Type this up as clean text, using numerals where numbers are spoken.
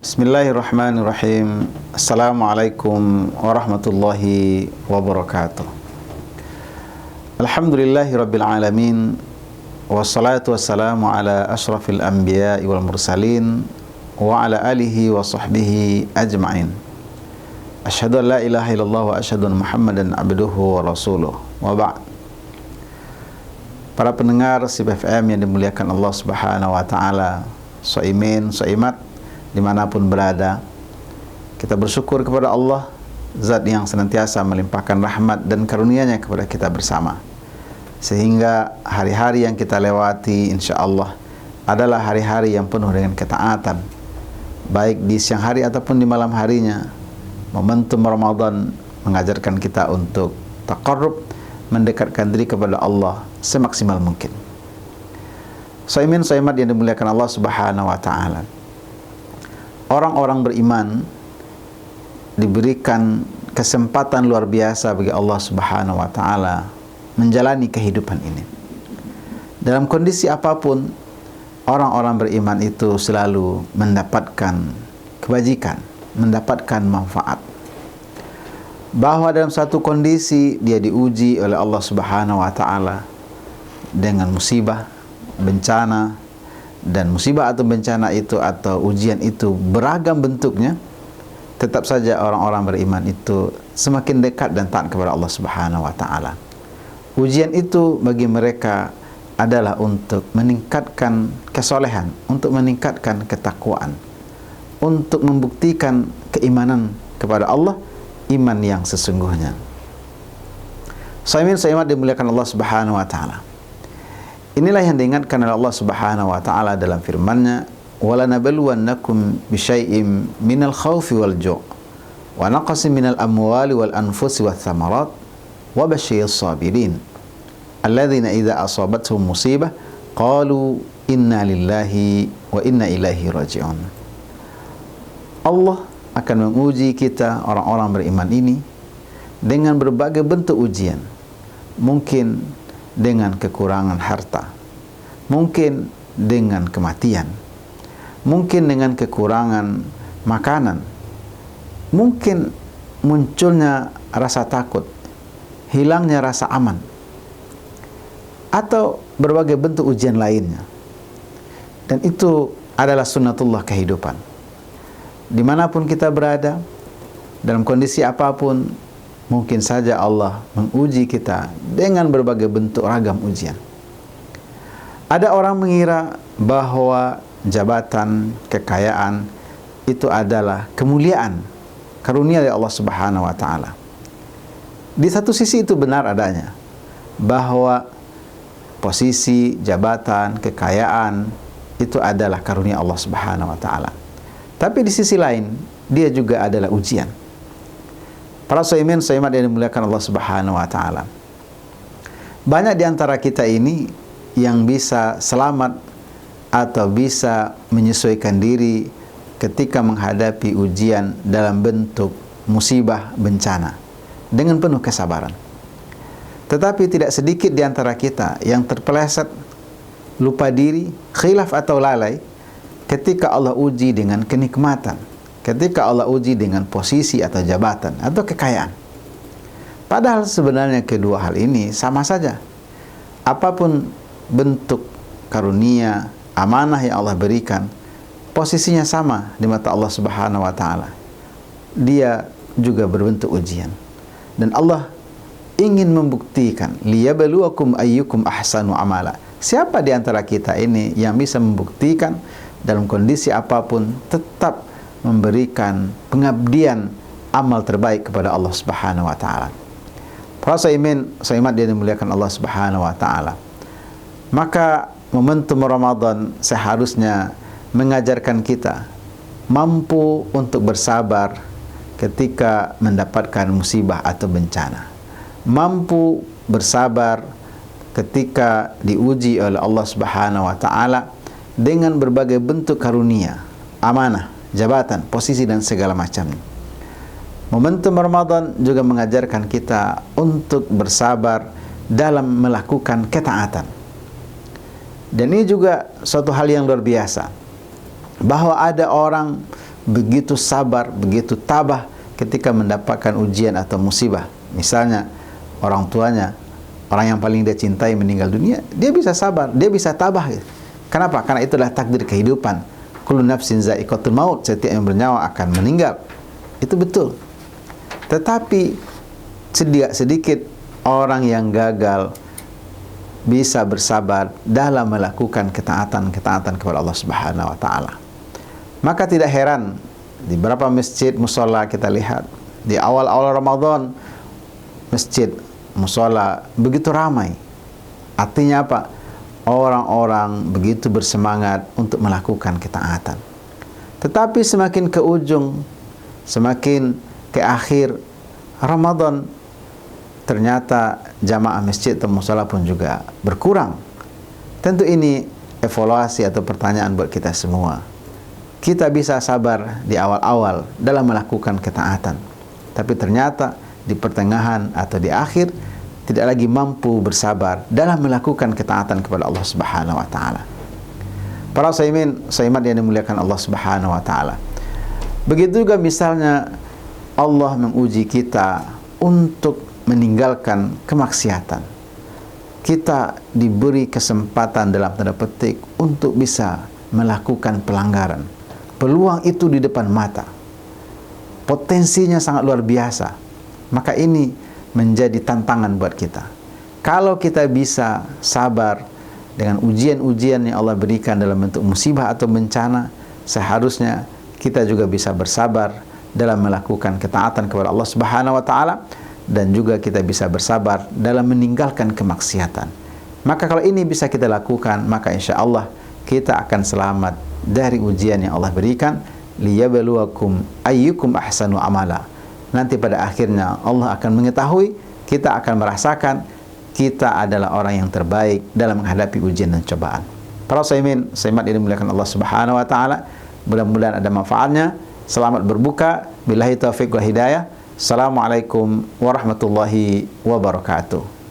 Bismillahirrahmanirrahim. Assalamualaikum warahmatullahi wabarakatuh. Alhamdulillahi rabbil alamin. Wassalatu wassalamu ala ashrafil anbiya'i wal mursalin wa ala alihi wa sahbihi ajma'in. Asyhadu an la ilaha illallah wa asyhadu anna Muhammadan abduhu wa rasuluh. Wa ba'd. Para pendengar SIP FM yang dimuliakan Allah Subhanahu wa taala, soimin, soimat dimanapun berada, kita bersyukur kepada Allah, Zat yang senantiasa melimpahkan rahmat dan karunia-Nya kepada kita bersama, sehingga hari-hari yang kita lewati insya Allah adalah hari-hari yang penuh dengan ketaatan, baik di siang hari ataupun di malam harinya. Momentum Ramadan mengajarkan kita untuk taqarrub, mendekatkan diri kepada Allah semaksimal mungkin. Soimin soimat yang dimuliakan Allah Subhanahu wa taala, orang-orang beriman diberikan kesempatan luar biasa bagi Allah Subhanahu wa taala menjalani kehidupan ini. Dalam kondisi apapun, orang-orang beriman itu selalu mendapatkan kebajikan, mendapatkan manfaat. Bahwa dalam satu kondisi dia diuji oleh Allah Subhanahu wa taala dengan musibah, bencana, dan musibah atau bencana itu atau ujian itu beragam bentuknya, tetap saja orang-orang beriman itu semakin dekat dan taat kepada Allah Subhanahu wa taala. Ujian itu bagi mereka adalah untuk meningkatkan kesolehan, untuk meningkatkan ketakwaan, untuk membuktikan keimanan kepada Allah, iman yang sesungguhnya. Soimin soimat dimuliakan Allah Subhanahu wa taala. Inilah yang diingatkan oleh Allah Subhanahu wa taala dalam firman-Nya, "Wala nabluwannakum bisyai'im minal khaufi wal ju' wa naqsin minal amwali wal anfusi wath thamarat wa basyirus sabirin alladzina idza asabatuhum musibah qalu inna lillahi wa inna ilaihi raji'un." Allah akan menguji kita orang-orang beriman ini dengan berbagai bentuk ujian. Mungkin dengan kekurangan harta, mungkin dengan kematian, mungkin dengan kekurangan makanan, mungkin munculnya rasa takut, hilangnya rasa aman, atau berbagai bentuk ujian lainnya. Dan itu adalah sunnatullah kehidupan. Dimanapun kita berada, dalam kondisi apapun, mungkin saja Allah menguji kita dengan berbagai bentuk ragam ujian. Ada orang mengira bahwa jabatan, kekayaan itu adalah kemuliaan, karunia dari Allah Subhanahu wa taala. Di satu sisi itu benar adanya, bahwa posisi, jabatan, kekayaan itu adalah karunia Allah Subhanahu wa taala. Tapi di sisi lain, dia juga adalah ujian. Para soimin soimat yang dimuliakan Allah Subhanahu wa taala, banyak di antara kita ini yang bisa selamat atau bisa menyesuaikan diri ketika menghadapi ujian dalam bentuk musibah, bencana dengan penuh kesabaran. Tetapi tidak sedikit di antara kita yang terpeleset, lupa diri, khilaf atau lalai ketika Allah uji dengan kenikmatan, ketika Allah uji dengan posisi atau jabatan atau kekayaan. Padahal sebenarnya kedua hal ini sama saja. Apapun bentuk karunia, amanah yang Allah berikan, posisinya sama di mata Allah Subhanahu wa taala. Dia juga berbentuk ujian. Dan Allah ingin membuktikan, liyabluwakum ayyukum ahsanu amala. Siapa di antara kita ini yang bisa membuktikan dalam kondisi apapun tetap memberikan pengabdian amal terbaik kepada Allah Subhanahu wa taala. Para soimin soimat yang dimuliakan Allah Subhanahu wa taala, maka momentum Ramadan seharusnya mengajarkan kita mampu untuk bersabar ketika mendapatkan musibah atau bencana, mampu bersabar ketika diuji oleh Allah Subhanahu wa taala dengan berbagai bentuk karunia, amanah, jabatan, posisi dan segala macamnya. Momentum Ramadan juga mengajarkan kita untuk bersabar dalam melakukan ketaatan. Dan ini juga suatu hal yang luar biasa, bahwa ada orang begitu sabar, begitu tabah ketika mendapatkan ujian atau musibah. Misalnya orang tuanya, orang yang paling dia cintai meninggal dunia, dia bisa sabar, dia bisa tabah. Kenapa? Karena itulah takdir kehidupan. Kullu nafsin za'iqatul maut, setiap yang bernyawa akan meninggal. Itu betul. Tetapi sedikit orang yang gagal bisa bersabar dalam melakukan ketaatan kepada Allah Subhanahu wa taala. Maka tidak heran di beberapa masjid mushola kita lihat di awal-awal Ramadan masjid mushola begitu ramai. Artinya apa? Orang-orang begitu bersemangat untuk melakukan ketaatan. Tetapi semakin ke ujung, semakin ke akhir Ramadan, ternyata jamaah masjid atau mushola pun juga berkurang. Tentu ini evaluasi atau pertanyaan buat kita semua. Kita bisa sabar di awal-awal dalam melakukan ketaatan, tapi ternyata di pertengahan atau di akhir tidak lagi mampu bersabar dalam melakukan ketaatan kepada Allah Subhanahu wa taala. Para saimat yang dimuliakan Allah Subhanahu wa taala. Begitu juga misalnya Allah menguji kita untuk meninggalkan kemaksiatan. Kita diberi kesempatan dalam tanda petik untuk bisa melakukan pelanggaran. Peluang itu di depan mata. Potensinya sangat luar biasa. Maka ini menjadi tantangan buat kita. Kalau kita bisa sabar dengan ujian-ujian yang Allah berikan dalam bentuk musibah atau bencana, seharusnya kita juga bisa bersabar dalam melakukan ketaatan kepada Allah Subhanahu wa taala, dan juga kita bisa bersabar dalam meninggalkan kemaksiatan. Maka kalau ini bisa kita lakukan, maka insya Allah kita akan selamat dari ujian yang Allah berikan. Liyabluwakum ayyukum ahsanu amala. Nanti pada akhirnya Allah akan mengetahui, kita akan merasakan kita adalah orang yang terbaik dalam menghadapi ujian dan cobaan. Para saimat ini dimuliakan Allah Subhanahu wa taala, mudah-mudahan ada manfaatnya. Selamat berbuka. Billahi taufiq wal hidayah. Assalamualaikum warahmatullahi wabarakatuh.